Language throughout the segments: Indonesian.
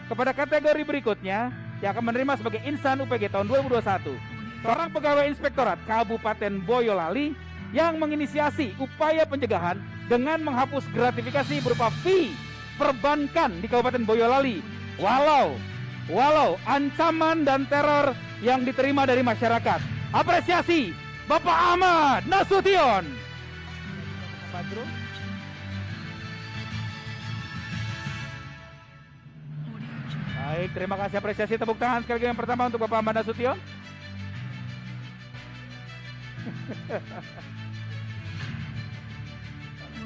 kepada kategori berikutnya yang akan menerima sebagai insan UPG tahun 2021. Seorang pegawai inspektorat Kabupaten Boyolali yang menginisiasi upaya pencegahan dengan menghapus gratifikasi berupa fee perbankan di Kabupaten Boyolali. Walau ancaman dan teror yang diterima dari masyarakat. Apresiasi Bapak Ahmad Nasution. Baik, terima kasih, apresiasi, tepuk tangan sekali lagi yang pertama untuk Bapak Ahmad Nasution.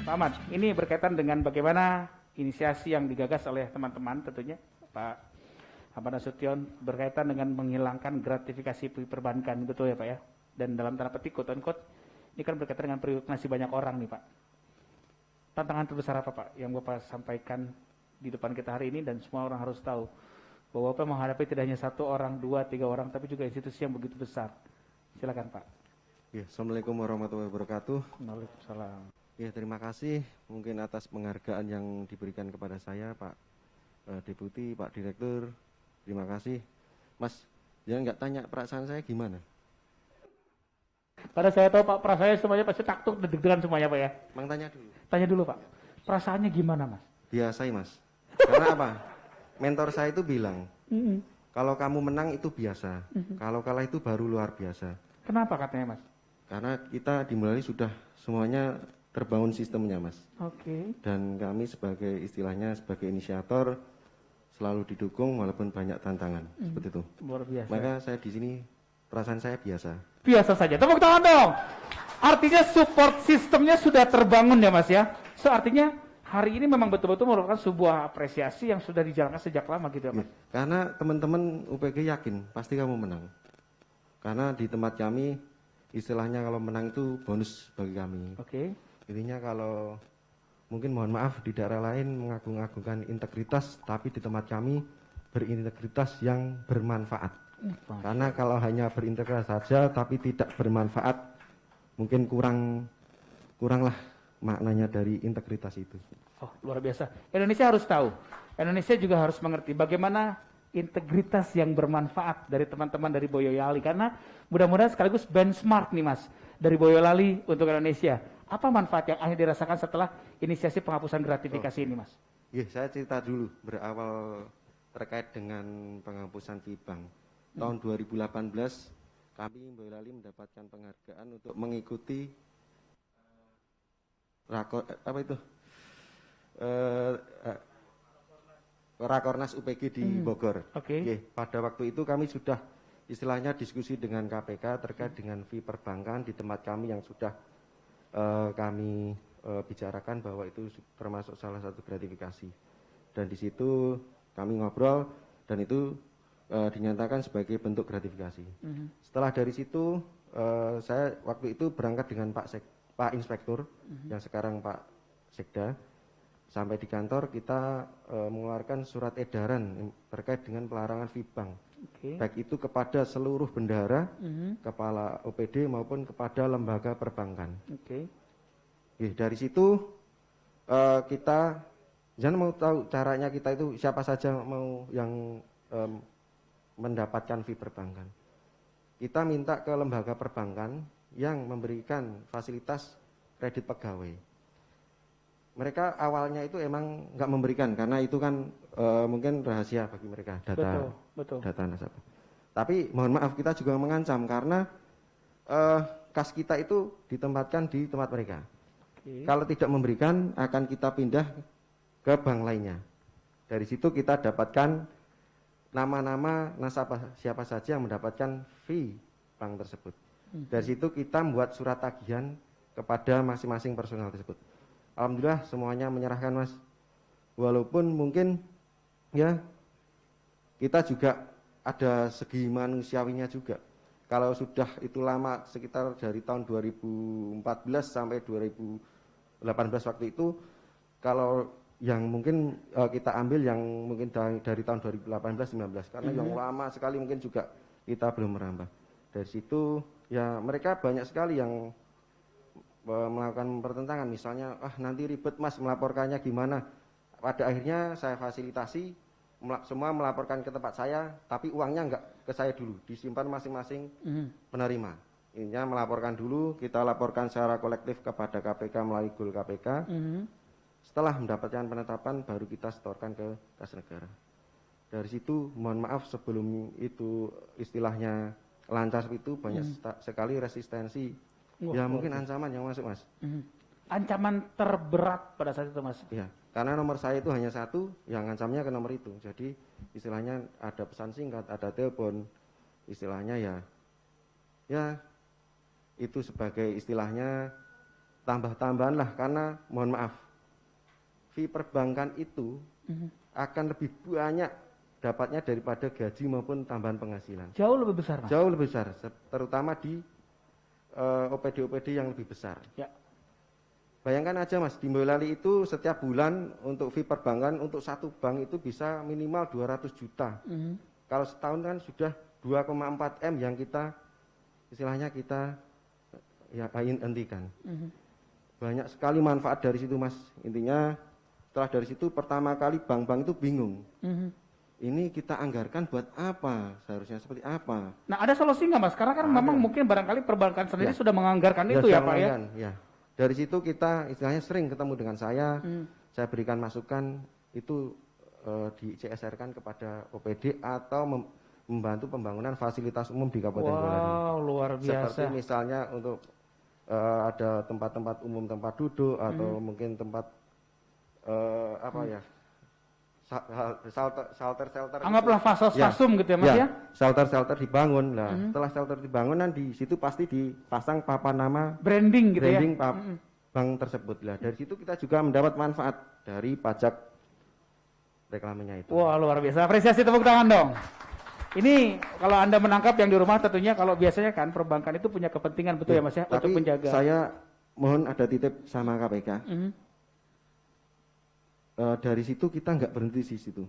Pak Ahmad, ini berkaitan dengan bagaimana inisiasi yang digagas oleh teman-teman tentunya Pak Ahmad Nasution berkaitan dengan menghilangkan gratifikasi perbankan, betul ya Pak ya? Dan dalam tanda petik quote unquote ini kan berkaitan dengan perilaku banyak orang nih Pak. Tantangan terbesar apa Pak yang Bapak sampaikan di depan kita hari ini dan semua orang harus tahu bahwa Bapak menghadapi tidak hanya 1 orang, 2, 3 orang, tapi juga institusi yang begitu besar. Silakan Pak. Ya, Assalamualaikum warahmatullahi wabarakatuh. Waalaikumsalam. Ya, terima kasih mungkin atas penghargaan yang diberikan kepada saya Pak Deputi, Pak Direktur. Terima kasih. Mas, jangan nggak tanya perasaan saya gimana? Karena saya tahu Pak, perasaan semuanya pasti takut deg-degan semuanya Pak ya. Mang tanya dulu. Tanya dulu Pak, perasaannya gimana Mas? Biasa Mas. Karena apa? Mentor saya itu bilang, kalau kamu menang itu biasa, kalau kalah itu baru luar biasa. Kenapa katanya Mas? Karena kita dimulai sudah semuanya terbangun sistemnya Mas. Oke. Dan kami sebagai istilahnya sebagai inisiator selalu didukung walaupun banyak tantangan seperti itu. Luar biasa. Maka saya di sini perasaan saya biasa. Biasa saja. Tepuk tangan dong. Artinya support sistemnya sudah terbangun ya Mas ya. So artinya hari ini memang betul-betul merupakan sebuah apresiasi yang sudah dijalankan sejak lama gitu ya Mas. Karena teman-teman UPG yakin pasti kamu menang. Karena di tempat kami istilahnya kalau menang itu bonus bagi kami. Oke. Intinya kalau mungkin mohon maaf di daerah lain mengagung-agungkan integritas, tapi di tempat kami berintegritas yang bermanfaat. Karena kalau hanya berintegritas saja tapi tidak bermanfaat, mungkin kuranglah maknanya dari integritas itu. Oh, luar biasa. Indonesia harus tahu. Indonesia juga harus mengerti bagaimana integritas yang bermanfaat dari teman-teman dari Boyolali. Karena mudah-mudahan sekaligus benchmark nih Mas, dari Boyolali untuk Indonesia. Apa manfaat yang akhirnya dirasakan setelah inisiasi penghapusan gratifikasi ini Mas? Iya, saya cerita dulu berawal terkait dengan penghapusan fee bank. Tahun 2018 kami Boyolali mendapatkan penghargaan untuk mengikuti Rakornas UPG di Bogor. Oke. Pada waktu itu kami sudah istilahnya diskusi dengan KPK terkait dengan fee perbankan di tempat kami yang sudah kami bicarakan bahwa itu termasuk salah satu gratifikasi. Dan di situ kami ngobrol dan itu dinyatakan sebagai bentuk gratifikasi. Setelah dari situ saya waktu itu berangkat dengan Pak Inspektur yang sekarang Pak Sekda. Sampai di kantor kita mengeluarkan surat edaran terkait dengan pelarangan fee bank. Baik itu kepada seluruh bendahara, kepala OPD maupun kepada lembaga perbankan. Dari situ kita jangan mau tahu caranya kita itu siapa saja mau yang mendapatkan fee perbankan. Kita minta ke lembaga perbankan yang memberikan fasilitas kredit pegawai. Mereka awalnya itu emang nggak memberikan karena itu kan mungkin rahasia bagi mereka data data nasabah. Tapi mohon maaf kita juga mengancam karena kas kita itu ditempatkan di tempat mereka. Kalau tidak memberikan akan kita pindah ke bank lainnya. Dari situ kita dapatkan nama-nama nasabah siapa saja yang mendapatkan fee bank tersebut. Dari situ kita membuat surat tagihan kepada masing-masing personal tersebut. Alhamdulillah semuanya menyerahkan Mas. Walaupun mungkin ya kita juga ada segi manusiawinya juga. Kalau sudah itu lama sekitar dari tahun 2014 sampai 2018 waktu itu, kalau yang mungkin kita ambil yang mungkin dari tahun 2018-19 karena yang lama sekali mungkin juga kita belum merambah. Dari situ ya mereka banyak sekali yang melakukan pertentangan, misalnya nanti ribet Mas melaporkannya gimana. Pada akhirnya saya fasilitasi semua melaporkan ke tempat saya, tapi uangnya enggak ke saya dulu, disimpan masing-masing penerima. Intinya melaporkan dulu, kita laporkan secara kolektif kepada KPK melalui GUL KPK. Setelah mendapatkan penetapan, baru kita setorkan ke kas negara. Dari situ, mohon maaf sebelum itu istilahnya lancar itu banyak sekali resistensi. Ya mungkin ancaman yang masuk, Mas. Ancaman terberat pada saat itu, Mas? Iya, karena nomor saya itu hanya satu, yang ngancamnya ke nomor itu. Jadi istilahnya ada pesan singkat, ada telepon, istilahnya ya itu sebagai istilahnya tambah-tambahan lah, karena mohon maaf, fee perbankan itu akan lebih banyak dapatnya daripada gaji maupun tambahan penghasilan. Jauh lebih besar, Mas? Jauh lebih besar, terutama di OPD-OPD yang lebih besar. Ya. Bayangkan aja Mas, di Boyolali itu setiap bulan untuk fee perbankan untuk satu bank itu bisa minimal 200 juta. Kalau setahun kan sudah 2,4 M yang kita istilahnya kita ya hentikan. Banyak sekali manfaat dari situ Mas. Intinya setelah dari situ pertama kali bank-bank itu bingung. Ini kita anggarkan buat apa? Seharusnya seperti apa? Nah, ada solusi nggak Mas? Karena kan memang mungkin barangkali perbankan sendiri sudah menganggarkan itu ya Pak ya? Ya. Dari situ kita istilahnya sering ketemu dengan saya berikan masukan itu di CSR-kan kepada OPD atau membantu pembangunan fasilitas umum di Kabupaten Boyolali. Wow, luar biasa. Seperti misalnya untuk ada tempat-tempat umum, tempat duduk atau mungkin tempat shelter. Anggaplah fasum gitu ya Mas ya? Shelter dibangun. Nah, setelah shelter dibangun di situ pasti dipasang papan nama branding gitu branding ya. Bank tersebut. Lah, dari situ kita juga mendapat manfaat dari pajak reklamenya itu. Wah, luar biasa. Apresiasi, tepuk tangan dong. Ini kalau Anda menangkap yang di rumah tentunya kalau biasanya kan perbankan itu punya kepentingan betul ya Mas ya untuk menjaga. Saya mohon ada titip sama KPK. Dari situ kita nggak berhenti di situ.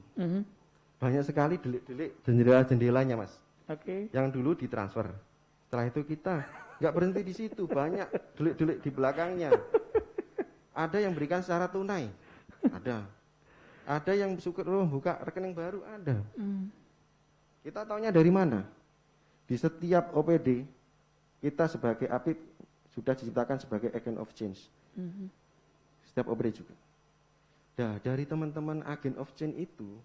Banyak sekali delik-delik jendela-jendelanya Mas. Yang dulu ditransfer. Setelah itu kita nggak berhenti di situ, banyak delik-delik di belakangnya. Ada yang berikan secara tunai, ada yang buka rekening baru, ada. Kita taunya dari mana? Di setiap OPD kita sebagai APIP sudah diciptakan sebagai agent of change. Setiap OPD juga. Nah, dari teman-teman agen of change itu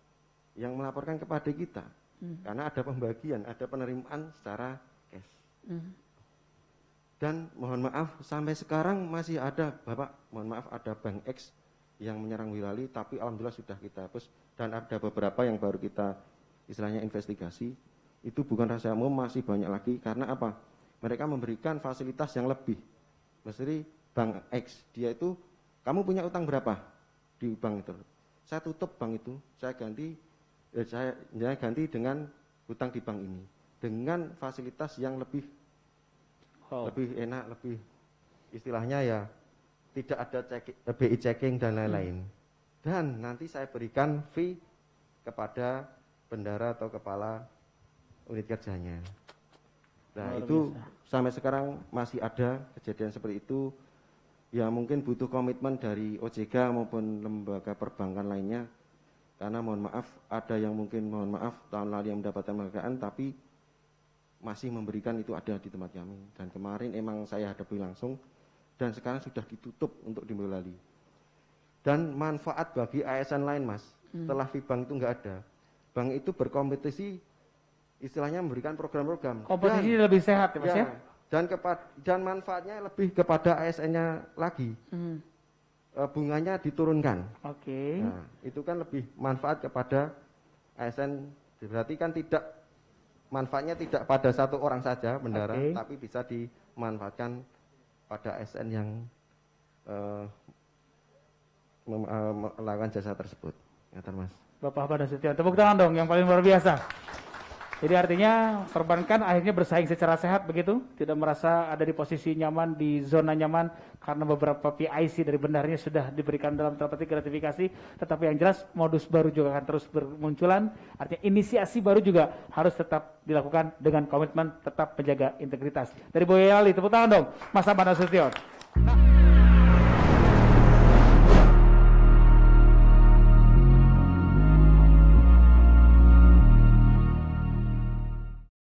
yang melaporkan kepada kita, karena ada pembagian, ada penerimaan secara cash. Dan mohon maaf, sampai sekarang masih ada, Bapak, mohon maaf, ada Bank X yang menyerang Boyolali, tapi alhamdulillah sudah kita hapus, dan ada beberapa yang baru kita istilahnya investigasi. Itu bukan rahasia umum, masih banyak lagi, karena apa? Mereka memberikan fasilitas yang lebih. Mesti Bank X, dia itu, kamu punya utang berapa? Di bank itu, saya tutup bank itu, saya ganti dengan hutang di bank ini dengan fasilitas yang lebih enak, lebih istilahnya ya tidak ada BI checking dan lain-lain. Dan nanti saya berikan fee kepada bendara atau kepala unit kerjanya. Nah, itu sampai sekarang masih ada kejadian seperti itu. Ya mungkin butuh komitmen dari OJK maupun lembaga perbankan lainnya, karena mohon maaf ada yang mungkin mohon maaf tahun lalu yang mendapatkan penghargaan tapi masih memberikan itu ada di tempat kami, dan kemarin emang saya hadapi langsung dan sekarang sudah ditutup untuk di Boyolali. Dan manfaat bagi ASN lain Mas, setelah Bank itu nggak ada, bank itu berkompetisi istilahnya memberikan program-program. Kompetisi lebih sehat ya Mas ya? Dan manfaatnya lebih kepada ASN-nya lagi. Bunganya diturunkan. Nah, itu kan lebih manfaat kepada ASN. Berarti kan manfaatnya tidak pada satu orang saja bendara, tapi bisa dimanfaatkan pada ASN yang melakukan jasa tersebut. Mas. Bapak Nasution, tepuk tangan dong yang paling luar biasa. Jadi artinya perbankan akhirnya bersaing secara sehat begitu, tidak merasa ada di posisi nyaman, di zona nyaman, karena beberapa PIC dari bendarnya sudah diberikan dalam tanda petik gratifikasi, tetapi yang jelas modus baru juga akan terus bermunculan, artinya inisiasi baru juga harus tetap dilakukan dengan komitmen tetap menjaga integritas. Dari Boyolali, tepuk tangan dong, Mas Nasution. Nah,